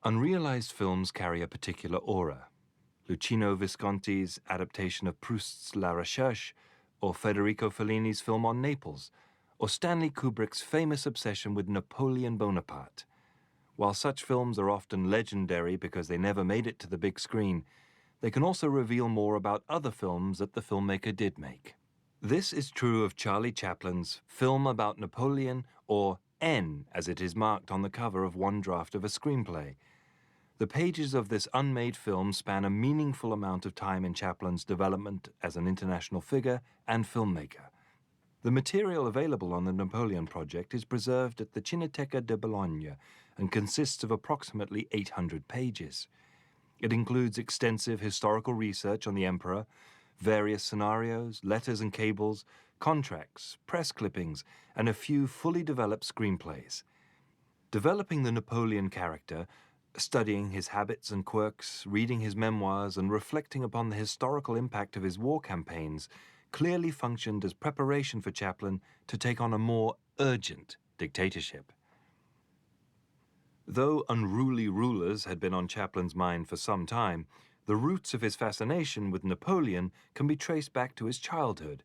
Unrealized films carry a particular aura. Luchino Visconti's adaptation of Proust's La Recherche, or Federico Fellini's film on Naples, or Stanley Kubrick's famous obsession with Napoleon Bonaparte. While such films are often legendary because they never made it to the big screen, they can also reveal more about other films that the filmmaker did make. This is true of Charlie Chaplin's film about Napoleon, or N, as it is marked on the cover of one draft of a screenplay. The pages of this unmade film span a meaningful amount of time in Chaplin's development as an international figure and filmmaker. The material available on the Napoleon project is preserved at the Cineteca de Bologna and consists of approximately 800 pages. It includes extensive historical research on the emperor, various scenarios, letters and cables, contracts, press clippings, and a few fully developed screenplays. Developing the Napoleon character, studying his habits and quirks, reading his memoirs, and reflecting upon the historical impact of his war campaigns clearly functioned as preparation for Chaplin to take on a more urgent dictatorship. Though unruly rulers had been on Chaplin's mind for some time, the roots of his fascination with Napoleon can be traced back to his childhood,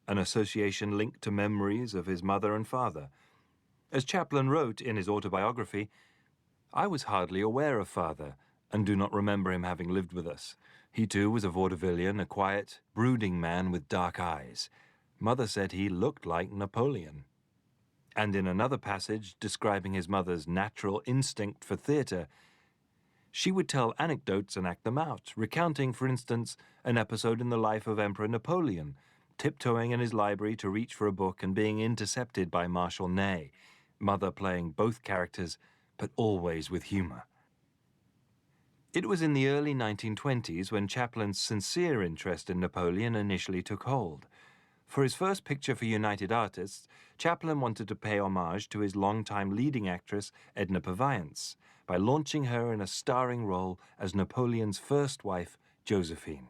an association linked to memories of his mother and father. As Chaplin wrote in his autobiography, "I was hardly aware of father, and do not remember him having lived with us. He too was a vaudevillian, a quiet, brooding man with dark eyes. Mother said he looked like Napoleon." And in another passage describing his mother's natural instinct for theatre, she would tell anecdotes and act them out, recounting, for instance, an episode in the life of Emperor Napoleon, tiptoeing in his library to reach for a book and being intercepted by Marshal Ney, mother playing both characters, but always with humor. It was in the early 1920s when Chaplin's sincere interest in Napoleon initially took hold. For his first picture for United Artists, Chaplin wanted to pay homage to his longtime leading actress Edna Purviance by launching her in a starring role as Napoleon's first wife, Josephine.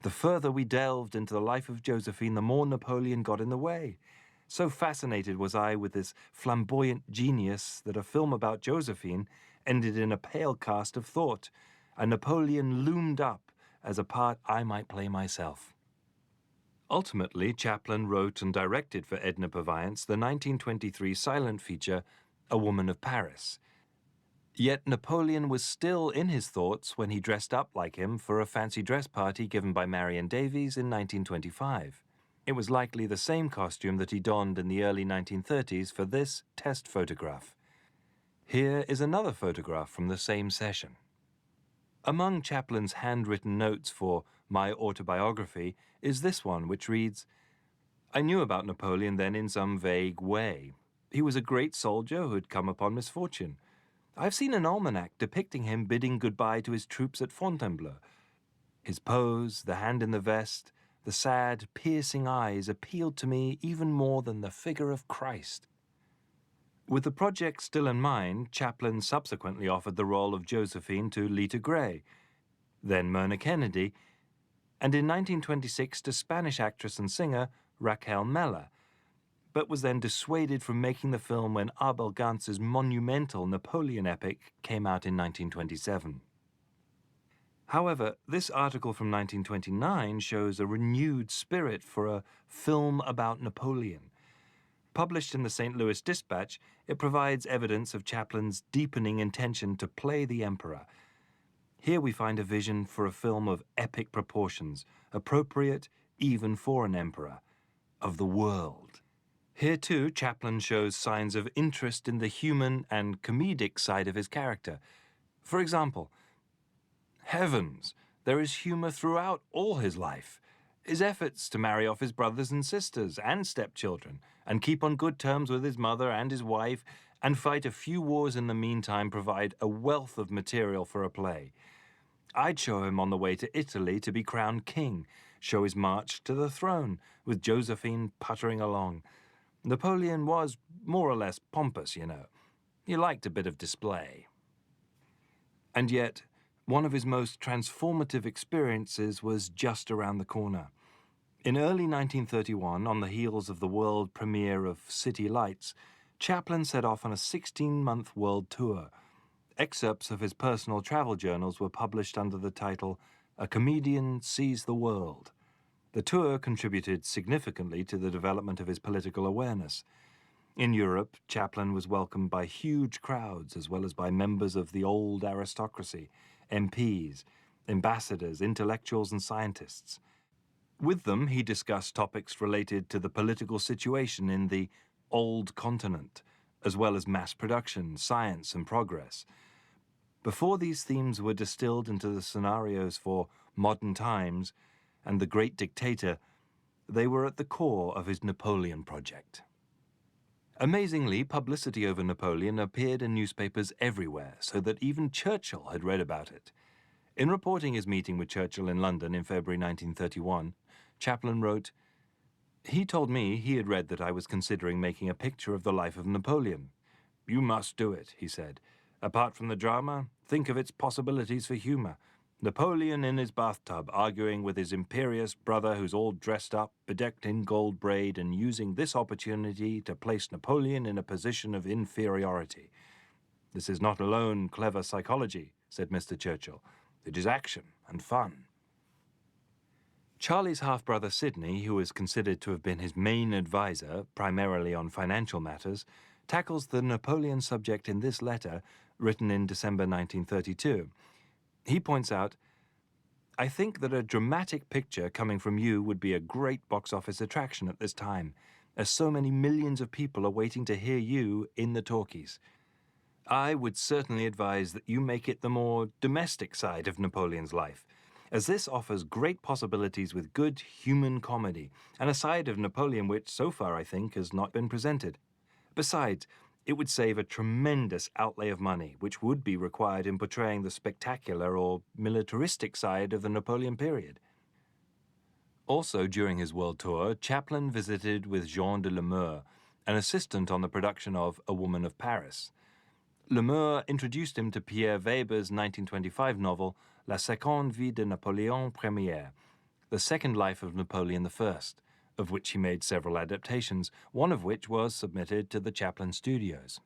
The further we delved into the life of Josephine, the more Napoleon got in the way. So fascinated was I with this flamboyant genius that a film about Josephine ended in a pale cast of thought, and Napoleon loomed up as a part I might play myself. Ultimately, Chaplin wrote and directed for Edna Purviance the 1923 silent feature, A Woman of Paris. Yet Napoleon was still in his thoughts when he dressed up like him for a fancy dress party given by Marion Davies in 1925. It was likely the same costume that he donned in the early 1930s for this test photograph. Here is another photograph from the same session. Among Chaplin's handwritten notes for My Autobiography is this one, which reads, "I knew about Napoleon then in some vague way. He was a great soldier who had come upon misfortune. I've seen an almanac depicting him bidding goodbye to his troops at Fontainebleau. His pose, the hand in the vest, the sad, piercing eyes appealed to me even more than the figure of Christ." With the project still in mind, Chaplin subsequently offered the role of Josephine to Lita Grey, then Myrna Kennedy, and in 1926 to Spanish actress and singer Raquel Mella, but was then dissuaded from making the film when Abel Gantz's monumental Napoleon epic came out in 1927. However, this article from 1929 shows a renewed spirit for a film about Napoleon. Published in the St. Louis Dispatch, it provides evidence of Chaplin's deepening intention to play the emperor. Here we find a vision for a film of epic proportions, appropriate even for an emperor, of the world. Here too, Chaplin shows signs of interest in the human and comedic side of his character. For example, heavens, there is humor throughout all his life. His efforts to marry off his brothers and sisters and stepchildren, and keep on good terms with his mother and his wife, and fight a few wars in the meantime provide a wealth of material for a play. I'd show him on the way to Italy to be crowned king, show his march to the throne, with Josephine puttering along. Napoleon was more or less pompous, you know. He liked a bit of display. And yet, one of his most transformative experiences was just around the corner. In early 1931, on the heels of the world premiere of City Lights, Chaplin set off on a 16-month world tour. Excerpts of his personal travel journals were published under the title A Comedian Sees the World. The tour contributed significantly to the development of his political awareness. In Europe, Chaplin was welcomed by huge crowds as well as by members of the old aristocracy, MPs, ambassadors, intellectuals, and scientists. With them, he discussed topics related to the political situation in the old continent, as well as mass production, science, and progress. Before these themes were distilled into the scenarios for Modern Times and The Great Dictator, they were at the core of his Napoleon project. Amazingly, publicity over Napoleon appeared in newspapers everywhere, so that even Churchill had read about it. In reporting his meeting with Churchill in London in February 1931, Chaplin wrote, "He told me he had read that I was considering making a picture of the life of Napoleon. 'You must do it,' he said. 'Apart from the drama, think of its possibilities for humor. Napoleon in his bathtub, arguing with his imperious brother who's all dressed up, bedecked in gold braid, and using this opportunity to place Napoleon in a position of inferiority. This is not alone clever psychology,' said Mr. Churchill. 'It is action and fun.'" Charlie's half-brother Sidney, who is considered to have been his main advisor, primarily on financial matters, tackles the Napoleon subject in this letter, written in December 1932. He points out, "I think that a dramatic picture coming from you would be a great box office attraction at this time, as so many millions of people are waiting to hear you in the talkies. I would certainly advise that you make it the more domestic side of Napoleon's life, as this offers great possibilities with good human comedy, and a side of Napoleon which, so far, I think, has not been presented. Besides, it would save a tremendous outlay of money, which would be required in portraying the spectacular or militaristic side of the Napoleon period." Also, during his world tour, Chaplin visited with Jean de Lemeur, an assistant on the production of A Woman of Paris. Lemeur introduced him to Pierre Weber's 1925 novel La Seconde Vie de Napoléon Ier, The Second Life of Napoleon I, of which he made several adaptations, one of which was submitted to the Chaplin studios.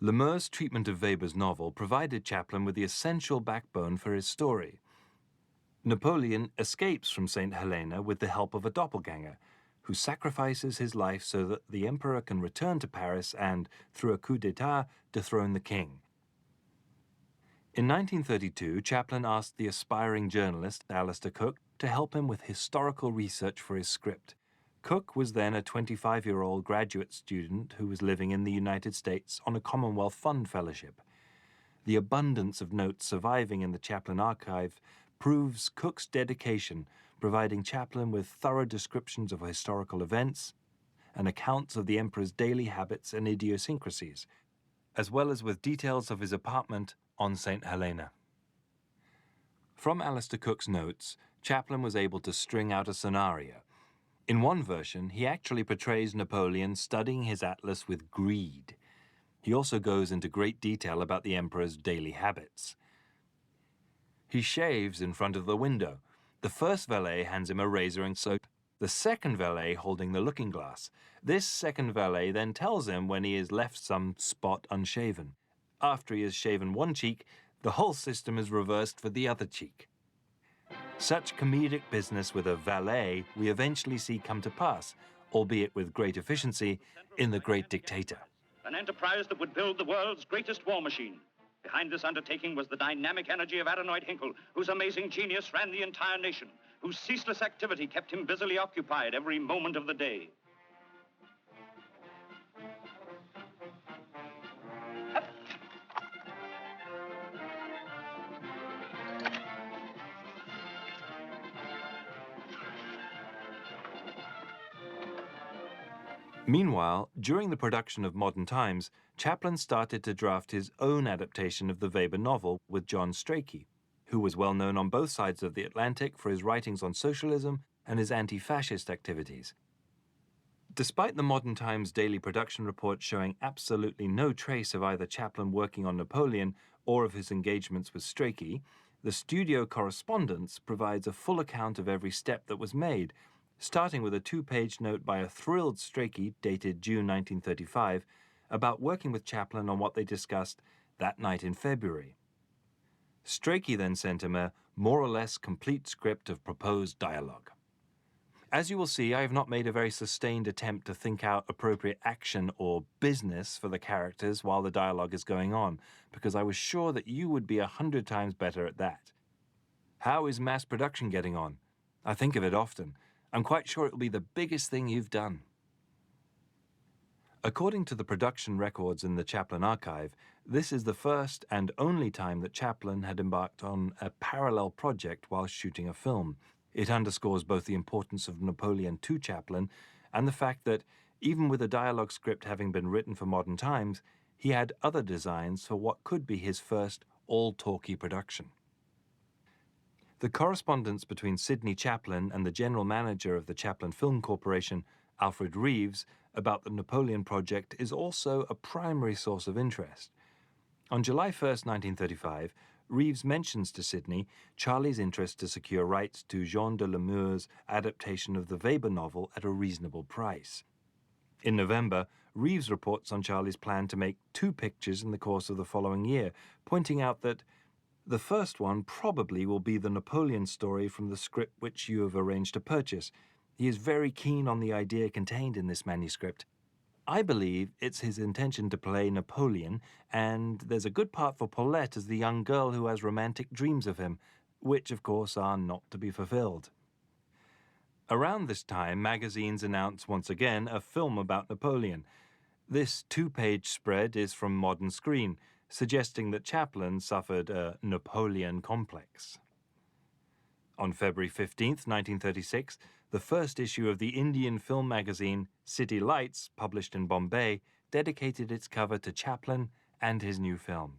Lemeur's treatment of Weber's novel provided Chaplin with the essential backbone for his story. Napoleon escapes from St. Helena with the help of a doppelganger, who sacrifices his life so that the emperor can return to Paris and, through a coup d'etat, dethrone the king. In 1932, Chaplin asked the aspiring journalist Alistair Cooke to help him with historical research for his script. Cooke was then a 25-year-old graduate student who was living in the United States on a Commonwealth Fund fellowship. The abundance of notes surviving in the Chaplin archive proves Cooke's dedication, providing Chaplin with thorough descriptions of historical events and accounts of the emperor's daily habits and idiosyncrasies, as well as with details of his apartment on St. Helena. From Alistair Cooke's notes, Chaplin was able to string out a scenario. In one version, he actually portrays Napoleon studying his atlas with greed. He also goes into great detail about the emperor's daily habits. He shaves in front of the window. The first valet hands him a razor and soap, the second valet holding the looking glass. This second valet then tells him when he has left some spot unshaven. After he has shaven one cheek, the whole system is reversed for the other cheek. Such comedic business with a valet we eventually see come to pass, albeit with great efficiency, in The Great Dictator. An enterprise that would build the world's greatest war machine. Behind this undertaking was the dynamic energy of Adenoid Hynkel, whose amazing genius ran the entire nation, whose ceaseless activity kept him busily occupied every moment of the day. Meanwhile, during the production of Modern Times, Chaplin started to draft his own adaptation of the Weber novel with John Strachey, who was well known on both sides of the Atlantic for his writings on socialism and his anti-fascist activities. Despite the Modern Times daily production report showing absolutely no trace of either Chaplin working on Napoleon or of his engagements with Strachey, the studio correspondence provides a full account of every step that was made, starting with a 2-page note by a thrilled Strachey dated June 1935 about working with Chaplin on what they discussed that night in February. Strachey then sent him a more or less complete script of proposed dialogue. As you will see, I have not made a very sustained attempt to think out appropriate action or business for the characters while the dialogue is going on, because I was sure that you would be 100 times better at that. How is mass production getting on? I think of it often. I'm quite sure it will be the biggest thing you've done. According to the production records in the Chaplin archive, this is the first and only time that Chaplin had embarked on a parallel project while shooting a film. It underscores both the importance of Napoleon to Chaplin and the fact that, even with a dialogue script having been written for modern times, he had other designs for what could be his first all-talkie production. The correspondence between Sidney Chaplin and the general manager of the Chaplin Film Corporation, Alfred Reeves, about the Napoleon project is also a primary source of interest. On July 1st, 1935, Reeves mentions to Sidney Charlie's interest to secure rights to Jean de Lemure's adaptation of the Weber novel at a reasonable price. In November, Reeves reports on Charlie's plan to make 2 pictures in the course of the following year, pointing out that the first one probably will be the Napoleon story from the script which you have arranged to purchase. He is very keen on the idea contained in this manuscript. I believe it's his intention to play Napoleon, and there's a good part for Paulette as the young girl who has romantic dreams of him, which, of course, are not to be fulfilled. Around this time, magazines announce once again a film about Napoleon. This 2-page spread is from Modern Screen, suggesting that Chaplin suffered a Napoleon complex. On February 15th, 1936, the first issue of the Indian film magazine City Lights, published in Bombay, dedicated its cover to Chaplin and his new film.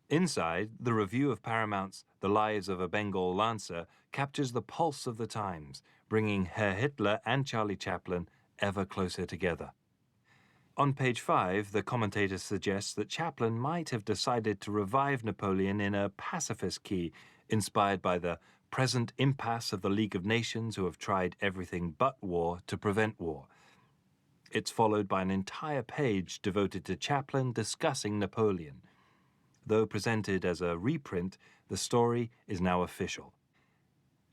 Inside, the review of Paramount's The Lives of a Bengal Lancer captures the pulse of the times, bringing Herr Hitler and Charlie Chaplin ever closer together. On page 5, the commentator suggests that Chaplin might have decided to revive Napoleon in a pacifist key, inspired by the present impasse of the League of Nations who have tried everything but war to prevent war. It's followed by an entire page devoted to Chaplin discussing Napoleon. Though presented as a reprint, the story is now official.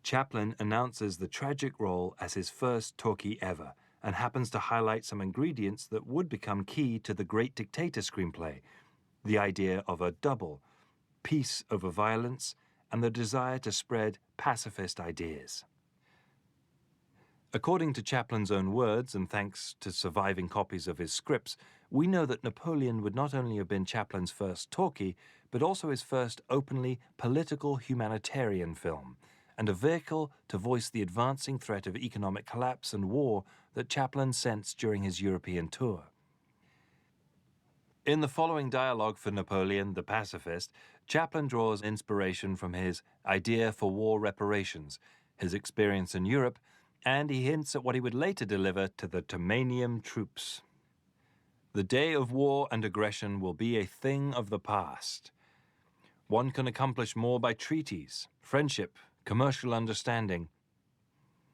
Chaplin announces the tragic role as his first talkie ever, and happens to highlight some ingredients that would become key to the Great Dictator screenplay: the idea of a double, peace over violence, and the desire to spread pacifist ideas. According to Chaplin's own words, and thanks to surviving copies of his scripts, we know that Napoleon would not only have been Chaplin's first talkie, but also his first openly political humanitarian film, and a vehicle to voice the advancing threat of economic collapse and war that Chaplin sensed during his European tour. In the following dialogue for Napoleon the Pacifist, Chaplin draws inspiration from his idea for war reparations, his experience in Europe, and he hints at what he would later deliver to the Tomanium troops. The day of war and aggression will be a thing of the past. One can accomplish more by treaties, friendship, commercial understanding.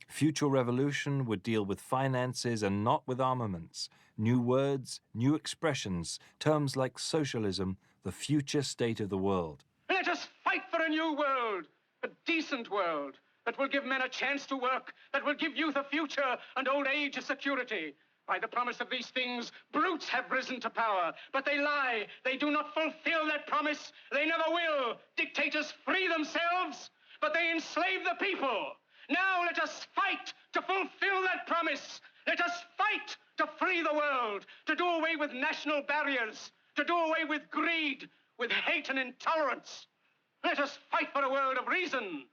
Future revolution would deal with finances and not with armaments. New words, new expressions, terms like socialism, the future state of the world. Let us fight for a new world, a decent world, that will give men a chance to work, that will give youth a future and old age a security. By the promise of these things, brutes have risen to power, but they lie. They do not fulfill that promise. They never will. Dictators free themselves, but they enslave the people. Now let us fight to fulfill that promise. Let us fight to free the world, to do away with national barriers, to do away with greed, with hate and intolerance. Let us fight for a world of reason,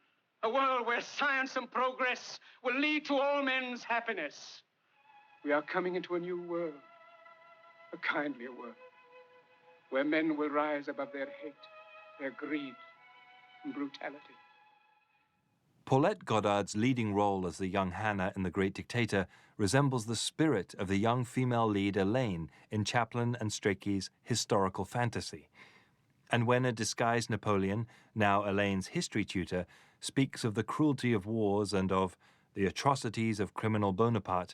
a world where science and progress will lead to all men's happiness. We are coming into a new world, a kindlier world, where men will rise above their hate, their greed, and brutality. Paulette Goddard's leading role as the young Hannah in The Great Dictator resembles the spirit of the young female lead Elaine in Chaplin and Strachey's historical fantasy. And when a disguised Napoleon, now Elaine's history tutor, speaks of the cruelty of wars and of the atrocities of criminal Bonaparte,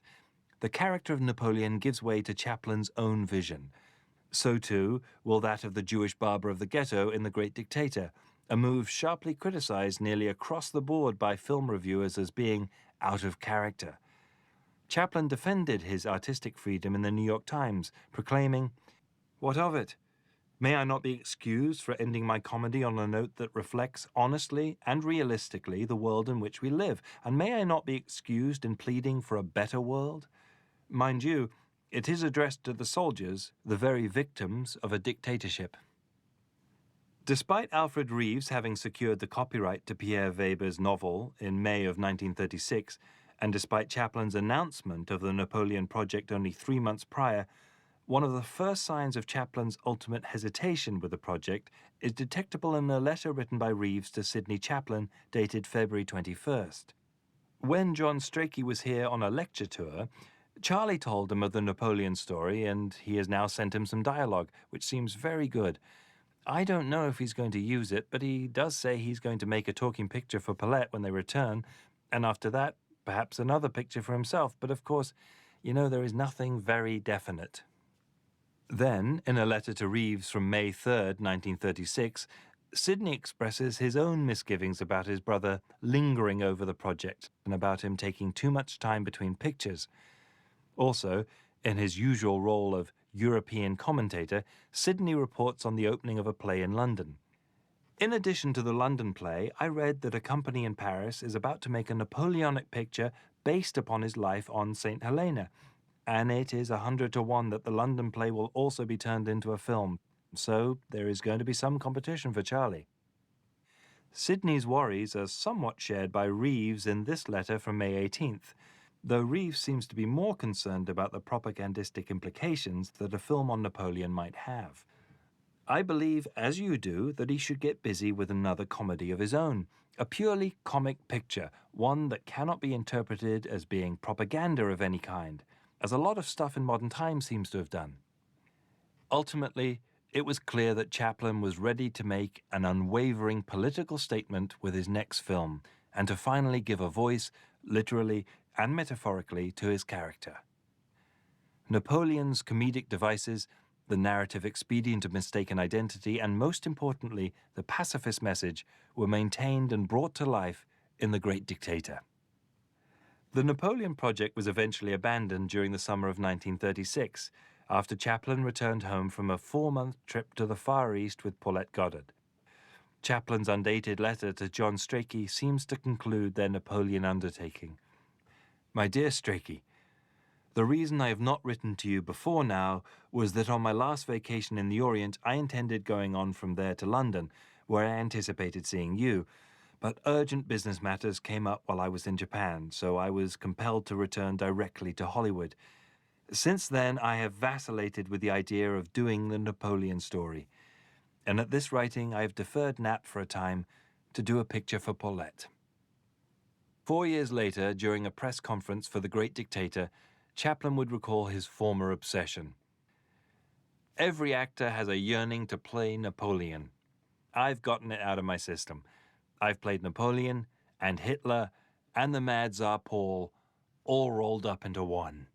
the character of Napoleon gives way to Chaplin's own vision. So too will that of the Jewish barber of the ghetto in The Great Dictator, a move sharply criticized nearly across the board by film reviewers as being out of character. Chaplin defended his artistic freedom in the New York Times, proclaiming, "What of it? May I not be excused for ending my comedy on a note that reflects honestly and realistically the world in which we live? And may I not be excused in pleading for a better world?" Mind you, it is addressed to the soldiers, the very victims of a dictatorship. Despite Alfred Reeves having secured the copyright to Pierre Weber's novel in May of 1936, and despite Chaplin's announcement of the Napoleon project only 3 months prior, one of the first signs of Chaplin's ultimate hesitation with the project is detectable in a letter written by Reeves to Sidney Chaplin dated February 21st. When John Strachey was here on a lecture tour, Charlie told him of the Napoleon story, and he has now sent him some dialogue, which seems very good. I don't know if he's going to use it, but he does say he's going to make a talking picture for Paulette when they return, and after that, perhaps another picture for himself. But of course, there is nothing very definite. Then, in a letter to Reeves from May 3rd, 1936, Sidney expresses his own misgivings about his brother lingering over the project and about him taking too much time between pictures. Also, in his usual role of European commentator, Sidney reports on the opening of a play in London. In addition to the London play, I read that a company in Paris is about to make a Napoleonic picture based upon his life on St. Helena, and it is 100 to 1 that the London play will also be turned into a film, so there is going to be some competition for Charlie. Sidney's worries are somewhat shared by Reeves in this letter from May 18th, though Reeves seems to be more concerned about the propagandistic implications that a film on Napoleon might have. "I believe, as you do, that he should get busy with another comedy of his own, a purely comic picture, one that cannot be interpreted as being propaganda of any kind, as a lot of stuff in modern times seems to have done." Ultimately, it was clear that Chaplin was ready to make an unwavering political statement with his next film, and to finally give a voice, literally and metaphorically, to his character. Napoleon's comedic devices, the narrative expedient of mistaken identity, and most importantly, the pacifist message, were maintained and brought to life in The Great Dictator. The Napoleon project was eventually abandoned during the summer of 1936, after Chaplin returned home from a 4-month trip to the Far East with Paulette Goddard. Chaplin's undated letter to John Strachey seems to conclude their Napoleon undertaking. "My dear Strachey, the reason I have not written to you before now was that on my last vacation in the Orient I intended going on from there to London, where I anticipated seeing you, but urgent business matters came up while I was in Japan, so I was compelled to return directly to Hollywood. Since then, I have vacillated with the idea of doing the Napoleon story, and at this writing I have deferred Nap for a time to do a picture for Paulette." 4 years later, during a press conference for The Great Dictator, Chaplin would recall his former obsession. "Every actor has a yearning to play Napoleon. I've gotten it out of my system. I've played Napoleon and Hitler and the Mad Tsar Paul, all rolled up into one."